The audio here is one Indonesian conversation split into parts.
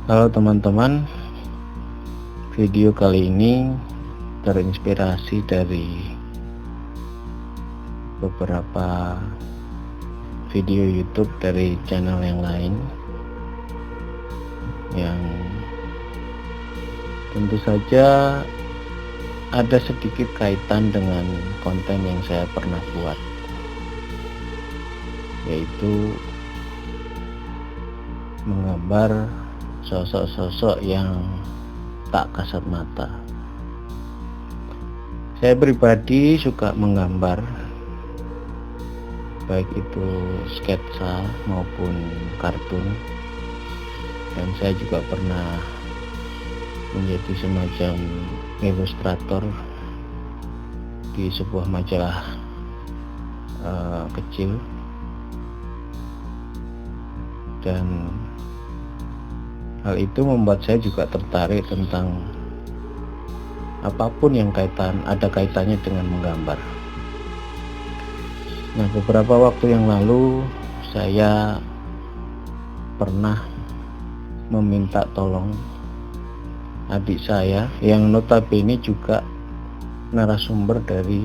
Halo teman-teman, video kali ini terinspirasi dari beberapa video YouTube dari channel yang lain yang tentu saja ada sedikit kaitan dengan konten yang saya pernah buat, yaitu menggambar sosok-sosok yang tak kasat mata. Saya pribadi suka menggambar, baik itu sketsa maupun kartun, dan saya juga pernah menjadi semacam ilustrator di sebuah majalah kecil, dan hal itu membuat saya juga tertarik tentang apapun yang ada kaitannya dengan menggambar. Nah, beberapa waktu yang lalu saya pernah meminta tolong adik saya yang notabene juga narasumber dari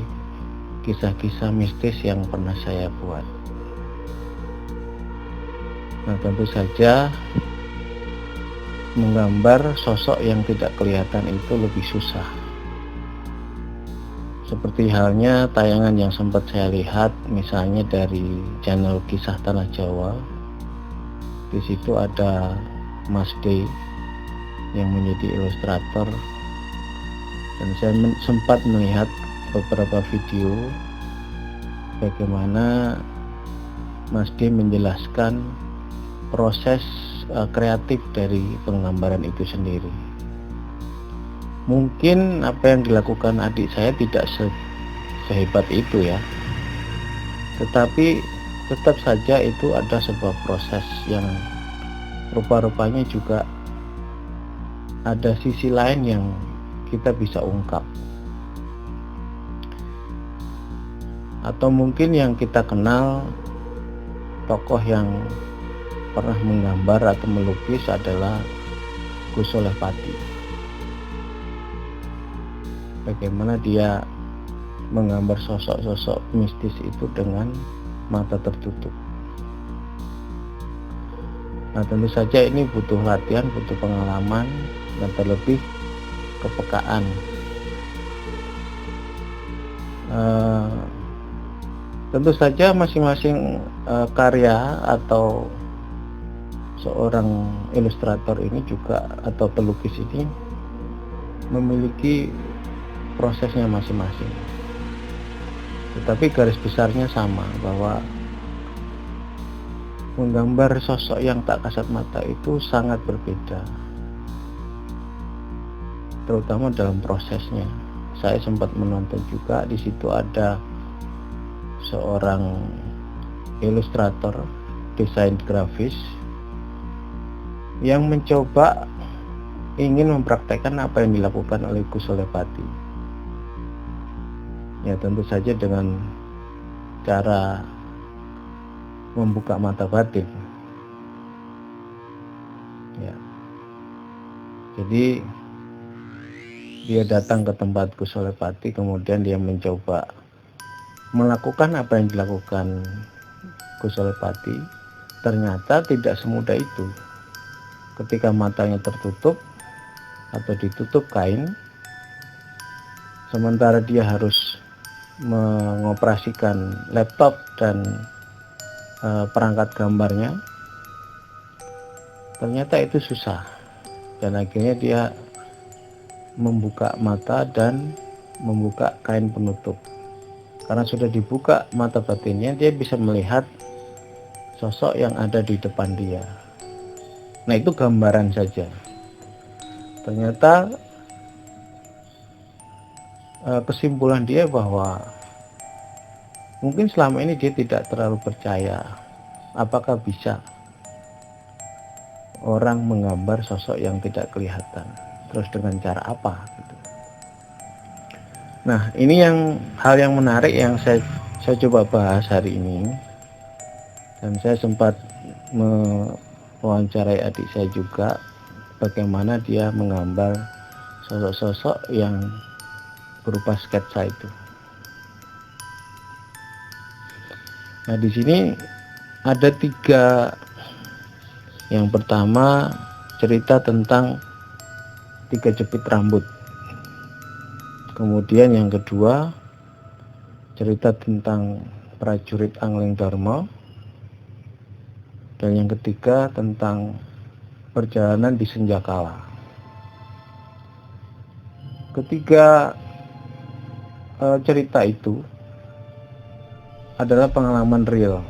kisah-kisah mistis yang pernah saya buat. Nah, tentu saja menggambar sosok yang tidak kelihatan itu lebih susah. Seperti halnya tayangan yang sempat saya lihat, misalnya dari channel Kisah Tanah Jawa. Di situ ada Mas D yang menjadi ilustrator, dan saya sempat melihat beberapa video bagaimana Mas D menjelaskan proses kreatif dari penggambaran itu sendiri. Mungkin apa yang dilakukan adik saya tidak sehebat itu ya, tetapi tetap saja itu ada sebuah proses yang rupa-rupanya juga ada sisi lain yang kita bisa ungkap. Atau mungkin yang kita kenal, tokoh yang pernah menggambar atau melukis adalah Gus Soleh Pati. Bagaimana dia menggambar sosok-sosok mistis itu dengan mata tertutup. Nah, tentu saja ini butuh latihan, butuh pengalaman, dan terlebih kepekaan. Tentu saja masing-masing karya atau seorang ilustrator ini juga atau pelukis ini memiliki prosesnya masing-masing. Tetapi garis besarnya sama, bahwa menggambar sosok yang tak kasat mata itu sangat berbeda, terutama dalam prosesnya. Saya sempat menonton juga, di situ ada seorang ilustrator desain grafis yang mencoba ingin mempraktekkan apa yang dilakukan oleh Gus Soleh Pati. Ya, tentu saja dengan cara membuka mata batin. Ya. Jadi dia datang ke tempat Gus Soleh Pati, kemudian dia mencoba melakukan apa yang dilakukan Gus Soleh Pati. Ternyata tidak semudah itu. Ketika matanya tertutup atau ditutup kain, sementara dia harus mengoperasikan laptop dan perangkat gambarnya, ternyata itu susah, dan akhirnya dia membuka mata dan membuka kain penutup. Karena sudah dibuka mata batinnya, dia bisa melihat sosok yang ada di depan dia. Nah, itu gambaran saja. Ternyata kesimpulan dia bahwa mungkin selama ini dia tidak terlalu percaya apakah bisa orang menggambar sosok yang tidak kelihatan, terus dengan cara apa gitu. Nah, ini hal yang menarik yang saya coba bahas hari ini, dan saya sempat mewawancarai adik saya juga bagaimana dia menggambar sosok-sosok yang berupa sketsa itu. Nah, di sini ada 3. Yang pertama, cerita tentang 3 jepit rambut. Kemudian yang kedua, cerita tentang prajurit Angling Dharma. Dan yang ketiga, tentang perjalanan di Senjakala. Ketiga cerita itu adalah pengalaman real.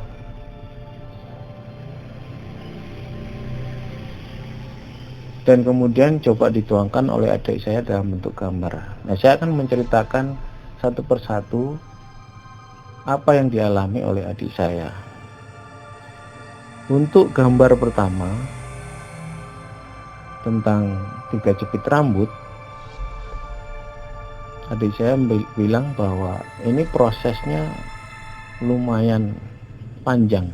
Dan kemudian coba dituangkan oleh adik saya dalam bentuk gambar. Nah, saya akan menceritakan satu persatu apa yang dialami oleh adik saya. Untuk gambar pertama tentang 3 jepit rambut, adik saya bilang bahwa ini prosesnya lumayan panjang,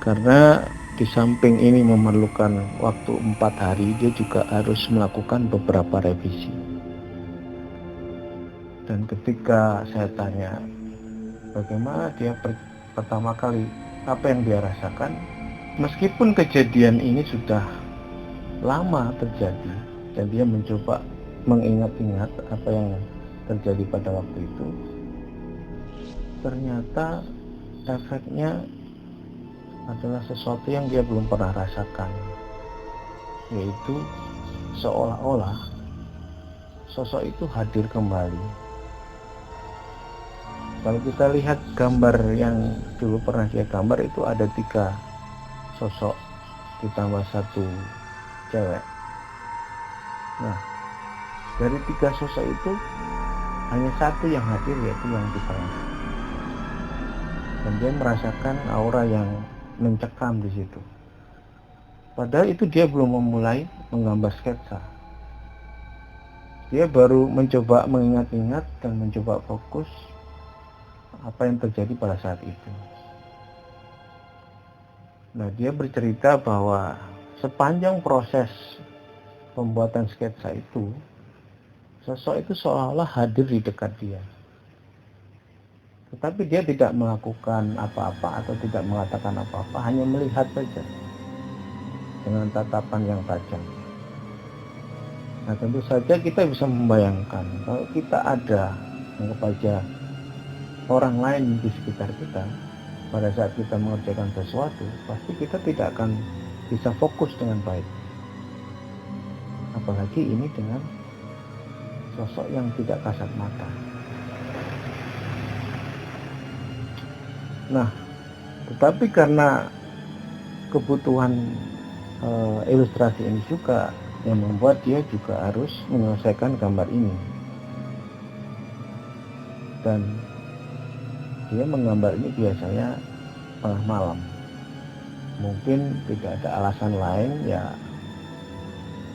karena di samping ini memerlukan waktu 4 hari, dia juga harus melakukan beberapa revisi. Dan ketika saya tanya bagaimana dia pertama kali, apa yang dia rasakan, meskipun kejadian ini sudah lama terjadi dan dia mencoba mengingat-ingat apa yang terjadi pada waktu itu, ternyata efeknya adalah sesuatu yang dia belum pernah rasakan, yaitu seolah-olah sosok itu hadir kembali. Kalau kita lihat gambar yang dulu pernah dia gambar, itu ada 3 sosok ditambah 1 cewek. Nah, dari 3 sosok itu hanya 1 yang hadir, yaitu yang di tengah. Dan dia merasakan aura yang mencekam di situ. Padahal itu dia belum memulai menggambar sketsa. Dia baru mencoba mengingat-ingat dan mencoba fokus apa yang terjadi pada saat itu. Nah, dia bercerita bahwa sepanjang proses pembuatan sketsa itu, sosok itu seolah-olah hadir di dekat dia. Tetapi dia tidak melakukan apa-apa atau tidak mengatakan apa-apa, hanya melihat saja dengan tatapan yang tajam. Nah, tentu saja kita bisa membayangkan kalau kita ada menganggap aja orang lain di sekitar kita, pada saat kita mengerjakan sesuatu, pasti kita tidak akan bisa fokus dengan baik. Apalagi ini dengan sosok yang tidak kasat mata. Nah, tetapi karena kebutuhan ilustrasi ini juga yang membuat dia juga harus menyelesaikan gambar ini. Dan dia menggambar ini biasanya tengah malam. Mungkin tidak ada alasan lain, ya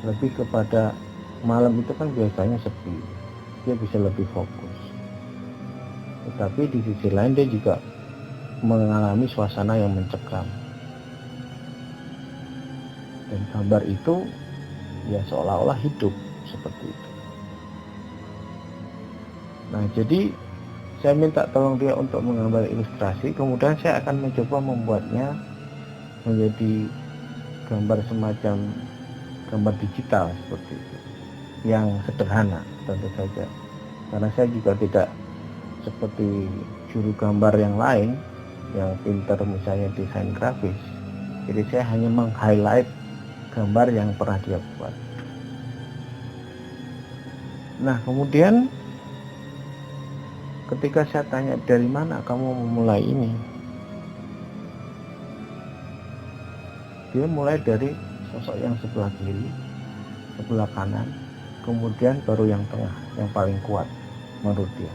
lebih kepada malam itu kan biasanya sepi, dia bisa lebih fokus. Tetapi di sisi lain dia juga mengalami suasana yang mencekam, dan gambar itu ya seolah-olah hidup seperti itu. Nah, jadi saya minta tolong dia untuk menggambar ilustrasi, kemudian saya akan mencoba membuatnya menjadi gambar semacam gambar digital seperti itu, yang sederhana tentu saja, karena saya juga tidak seperti juru gambar yang lain yang pintar, misalnya desain grafis. Jadi saya hanya meng-highlight gambar yang pernah dia buat. Nah, kemudian ketika saya tanya, dari mana kamu memulai ini, dia mulai dari sosok yang sebelah kiri, sebelah kanan, kemudian baru yang tengah, yang paling kuat menurut dia.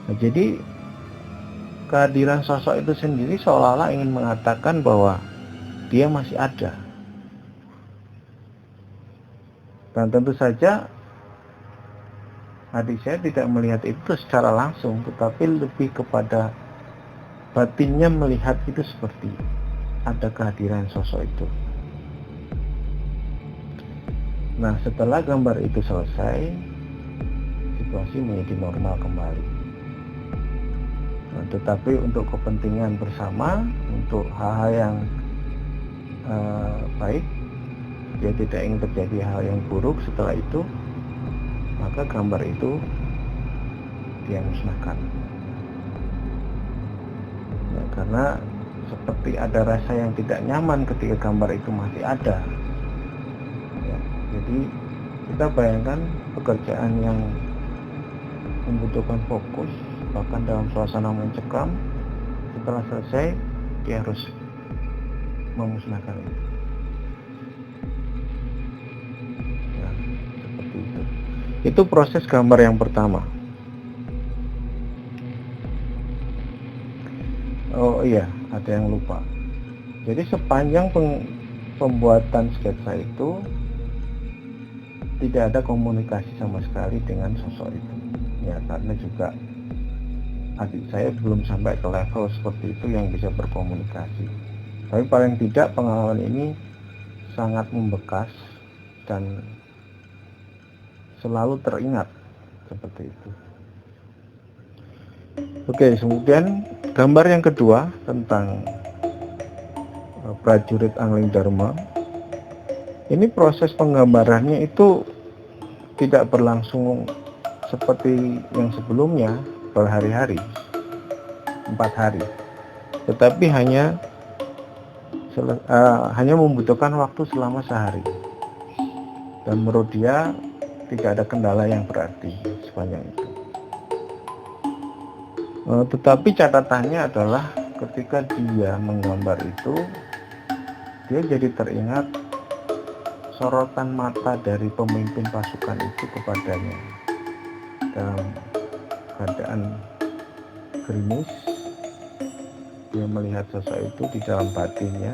Nah, jadi kehadiran sosok itu sendiri seolah-olah ingin mengatakan bahwa dia masih ada. Dan tentu saja adik saya tidak melihat itu secara langsung, tetapi lebih kepada batinnya melihat itu seperti ada kehadiran sosok itu. Nah, setelah gambar itu selesai, situasi menjadi normal kembali. Nah, tetapi untuk kepentingan bersama, untuk hal-hal yang baik, dia tidak ingin terjadi hal yang buruk setelah itu, maka gambar itu dia musnahkan. Ya, karena seperti ada rasa yang tidak nyaman ketika gambar itu masih ada. Ya, jadi kita bayangkan pekerjaan yang membutuhkan fokus, bahkan dalam suasana mencekam, setelah selesai dia harus memusnahkan itu. Ya, seperti itu. Itu proses gambar yang pertama. Oh iya, ada yang lupa. Jadi sepanjang pembuatan sketsa itu tidak ada komunikasi sama sekali dengan sosok itu. Ya, karena juga adik saya belum sampai ke level seperti itu yang bisa berkomunikasi. Tapi paling tidak pengalaman ini sangat membekas dan selalu teringat seperti itu. Oke, kemudian gambar yang kedua tentang prajurit Angling Dharma. Ini proses penggambarannya itu tidak berlangsung seperti yang sebelumnya berhari-hari, 4 hari, tetapi hanya membutuhkan waktu selama sehari, dan menurut dia tidak ada kendala yang berarti sepanjang itu. Tetapi catatannya adalah ketika dia menggambar itu, dia jadi teringat sorotan mata dari pemimpin pasukan itu kepadanya dalam keadaan gerimis. Dia melihat sosok itu di dalam batinnya,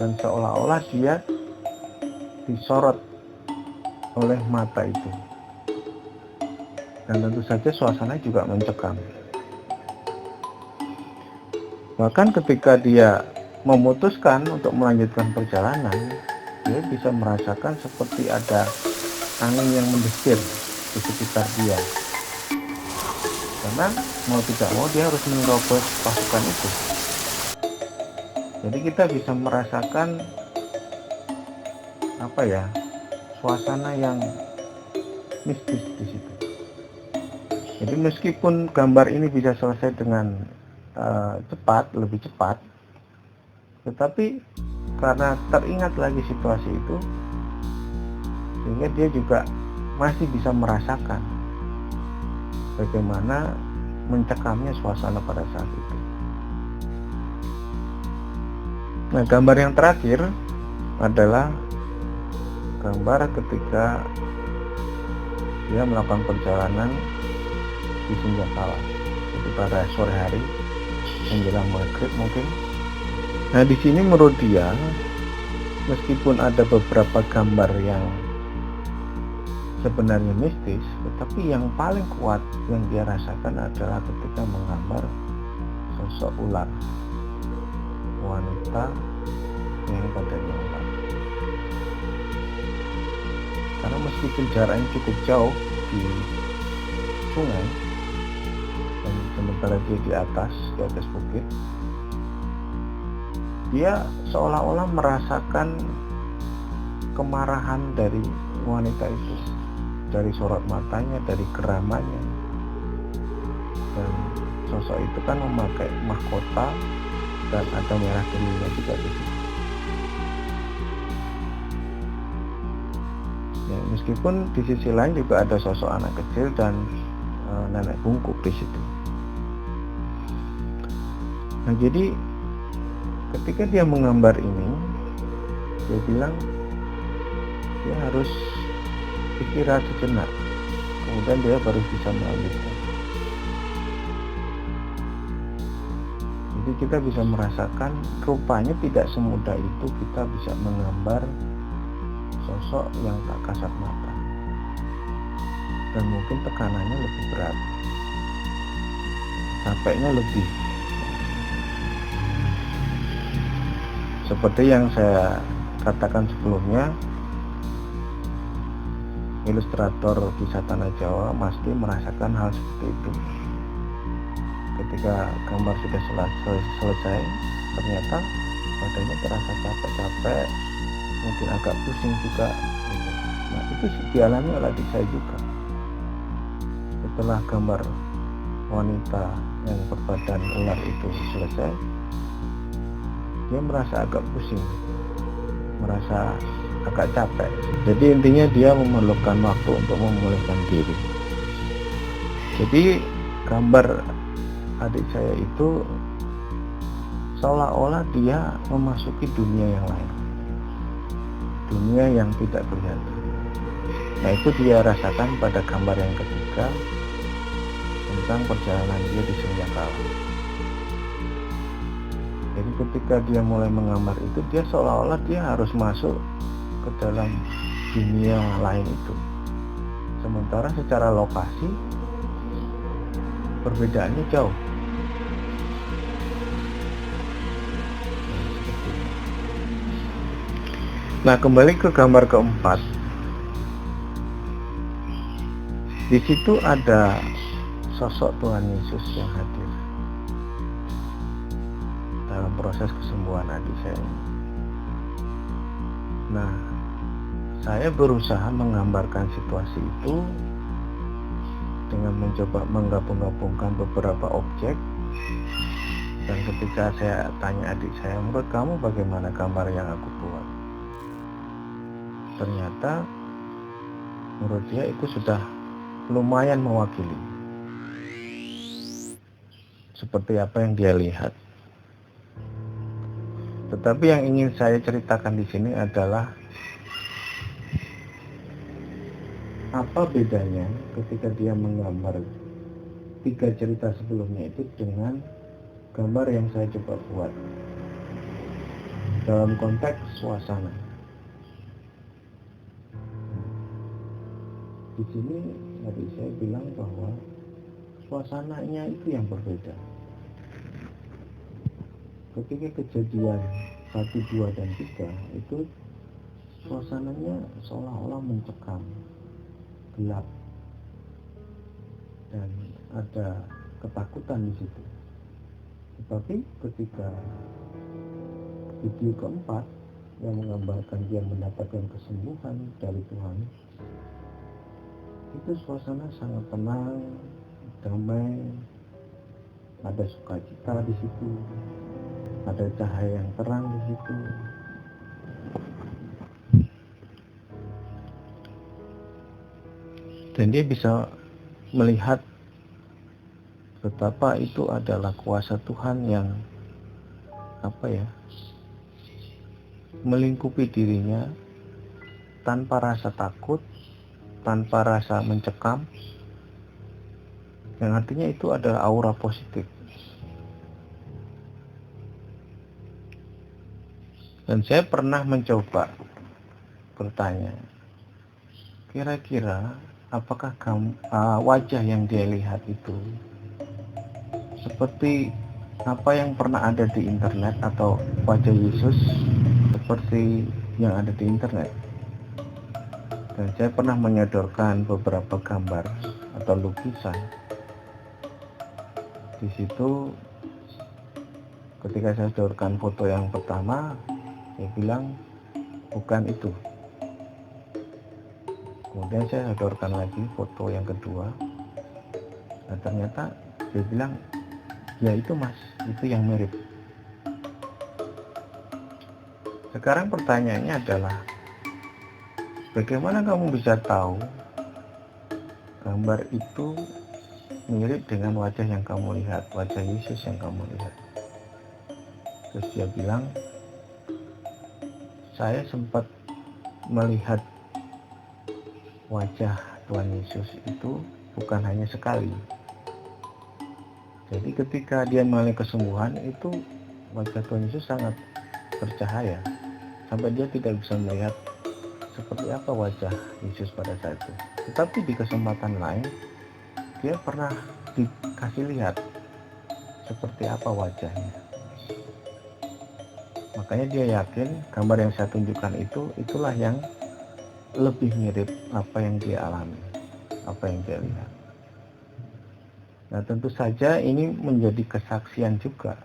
dan seolah-olah dia disorot oleh mata itu, dan tentu saja suasana juga mencekam. Bahkan ketika dia memutuskan untuk melanjutkan perjalanan, dia bisa merasakan seperti ada angin yang mendesir di sekitar dia, karena mau tidak mau dia harus menerobos pasukan itu. Jadi kita bisa merasakan suasana yang mistis di situ. Jadi meskipun gambar ini bisa selesai dengan lebih cepat, tetapi karena teringat lagi situasi itu, sehingga dia juga masih bisa merasakan bagaimana mencekamnya suasana pada saat itu. Nah, gambar yang terakhir adalah gambar ketika dia melakukan perjalanan di senjakala, jadi pada sore hari menjelang maghrib mungkin. Nah, di sini menurut dia, meskipun ada beberapa gambar yang sebenarnya mistis, tetapi yang paling kuat yang dia rasakan adalah ketika menggambar sosok ular, wanita yang badannya ular. Karena meskipun jaraknya cukup jauh di sungai, dan sementara dia di atas bukit, dia seolah-olah merasakan kemarahan dari wanita itu, dari sorot matanya, dari geramannya. Dan sosok itu kan memakai mahkota dan ada merah keningnya juga di situ. Ya, meskipun di sisi lain juga ada sosok anak kecil dan nenek bungkuk di situ. Nah, jadi ketika dia menggambar ini, dia bilang dia harus istirahat sejenak, kemudian dia baru bisa melanjutkan. Jadi kita bisa merasakan rupanya tidak semudah itu kita bisa menggambar sosok yang tak kasat mata, dan mungkin tekanannya lebih berat. capeknya lebih. Seperti yang saya katakan sebelumnya, ilustrator kisah Tanah Jawa pasti merasakan hal seperti itu. Ketika gambar sudah selesai, ternyata badannya terasa capek-capek, mungkin agak pusing juga gitu. Nah, itu dialami oleh adik saya juga. Setelah gambar wanita yang berbadan ular itu selesai, dia merasa agak pusing, merasa agak capek. Jadi intinya dia memerlukan waktu untuk memulihkan diri. Jadi gambar adik saya itu seolah-olah dia memasuki dunia yang lain, dunia yang tidak kelihatan. Nah, itu dia rasakan pada gambar yang ketiga tentang perjalanan dia di Suryakala. Jadi ketika dia mulai menggambar itu, dia seolah-olah dia harus masuk ke dalam dunia lain itu. Sementara secara lokasi perbedaannya jauh. Nah, kembali ke gambar keempat. Di situ ada sosok Tuhan Yesus yang hadir dalam proses kesembuhan adik saya. Nah, saya berusaha menggambarkan situasi itu dengan mencoba menggabung-gabungkan beberapa objek. Dan ketika saya tanya adik saya, menurut kamu bagaimana gambar yang aku buat? Ternyata menurut dia itu sudah lumayan mewakili seperti apa yang dia lihat. Tetapi yang ingin saya ceritakan di sini adalah apa bedanya ketika dia menggambar 3 cerita sebelumnya itu dengan gambar yang saya coba buat dalam konteks suasana. Di sini tadi saya bilang bahwa suasananya itu yang berbeda. Ketika kejadian 1, 2, dan 3 itu suasananya seolah-olah mencekam, gelap, dan ada ketakutan di situ. Tetapi ketika video keempat yang menggambarkan dia mendapatkan kesembuhan dari Tuhan, itu suasana sangat tenang, damai, ada sukacita di situ, ada cahaya yang terang di situ. Dan dia bisa melihat betapa itu adalah kuasa Tuhan yang melingkupi dirinya tanpa rasa takut, tanpa rasa mencekam, yang artinya itu adalah aura positif. Dan saya pernah mencoba bertanya, kira-kira apakah wajah yang dia lihat itu seperti apa yang pernah ada di internet, atau wajah Yesus seperti yang ada di internet? Dan saya pernah menyodorkan beberapa gambar atau lukisan. Di situ ketika saya sodorkan foto yang pertama, saya bilang bukan itu. Kemudian saya sodorkan lagi foto yang kedua. Nah, ternyata dia bilang, ya itu mas, itu yang mirip. Sekarang pertanyaannya adalah, bagaimana kamu bisa tahu gambar itu mirip dengan wajah yang kamu lihat, wajah Yesus yang kamu lihat? Terus dia bilang, saya sempat melihat wajah Tuhan Yesus itu bukan hanya sekali. Jadi ketika dia mengalami kesembuhan itu, wajah Tuhan Yesus sangat bercahaya sampai dia tidak bisa melihat seperti apa wajah Yesus pada saat itu. Tetapi di kesempatan lain dia pernah dikasih lihat seperti apa wajahnya. Makanya dia yakin gambar yang saya tunjukkan itulah yang lebih mirip apa yang dia alami, apa yang dia lihat. Nah, tentu saja ini menjadi kesaksian juga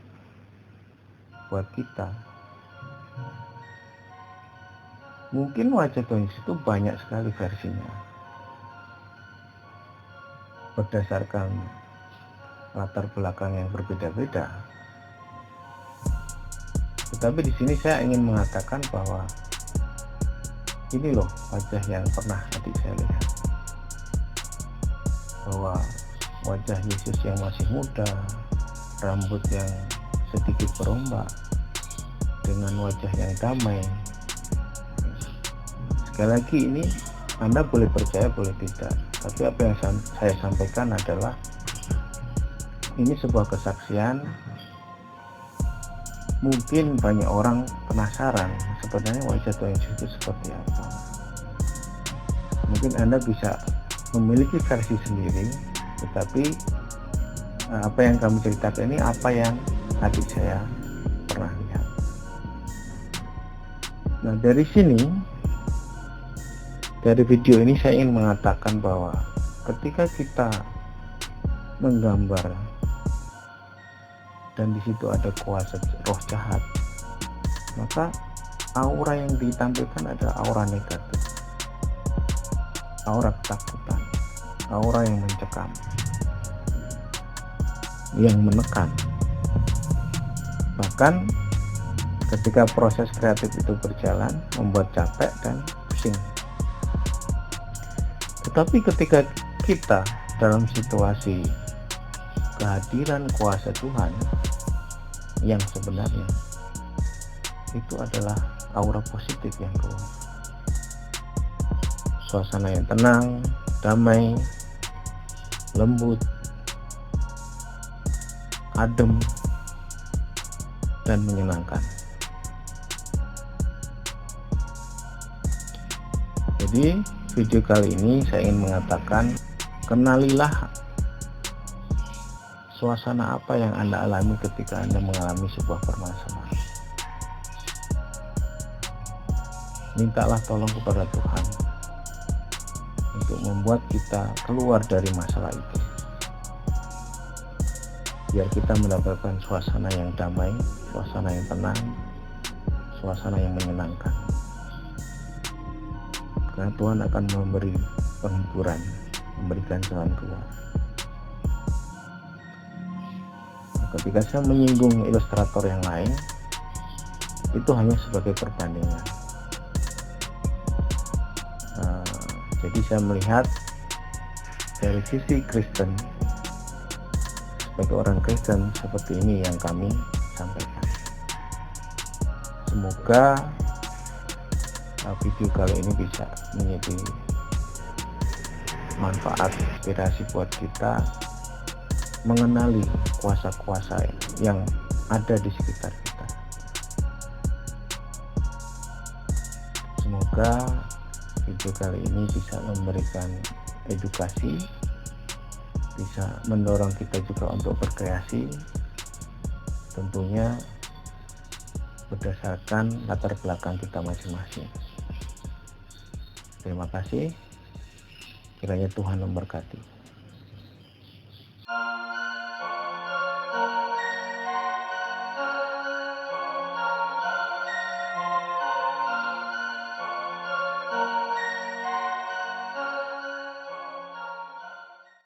buat kita. Mungkin wajah Tuhan Yesus itu banyak sekali versinya, berdasarkan latar belakang yang berbeda-beda. Tetapi di sini saya ingin mengatakan bahwa ini loh wajah yang pernah adik saya lihat, bahwa wajah Yesus yang masih muda, rambut yang sedikit berombak, dengan wajah yang damai. Sekali lagi, ini Anda boleh percaya boleh tidak, tapi apa yang saya sampaikan adalah ini sebuah kesaksian. Mungkin banyak orang penasaran sebenarnya wajah Tuhan Yesus itu seperti apa. Mungkin Anda bisa memiliki versi sendiri, tetapi apa yang kami ceritakan ini apa yang adik saya pernah lihat. Nah, dari sini, dari video ini saya ingin mengatakan bahwa ketika kita menggambar dan di situ ada kuasa roh jahat, maka aura yang ditampilkan adalah aura negatif, aura ketakutan, aura yang mencekam, yang menekan. Bahkan ketika proses kreatif itu berjalan membuat capek dan pusing. Tetapi ketika kita dalam situasi kehadiran kuasa Tuhan yang sebenarnya, itu adalah aura positif yang keluar. Suasana yang tenang, damai, lembut, adem, dan menyenangkan. Jadi video kali ini saya ingin mengatakan, kenalilah suasana apa yang Anda alami ketika Anda mengalami sebuah permasalahan. Mintalah tolong kepada Tuhan untuk membuat kita keluar dari masalah itu, biar kita mendapatkan suasana yang damai, suasana yang tenang, suasana yang menyenangkan. Karena Tuhan akan memberi penghiburan, memberikan jalan keluar. Nah, ketika saya menyinggung ilustrator yang lain, itu hanya sebagai perbandingan. Jadi saya melihat dari sisi Kristen, sebagai orang Kristen seperti ini yang kami sampaikan. Semoga video kali ini bisa menjadi manfaat, inspirasi buat kita mengenali kuasa-kuasa yang ada di sekitar kita. Semoga video kali ini bisa memberikan edukasi, bisa mendorong kita juga untuk berkreasi, tentunya berdasarkan latar belakang kita masing-masing. Terima kasih, kiranya Tuhan memberkati.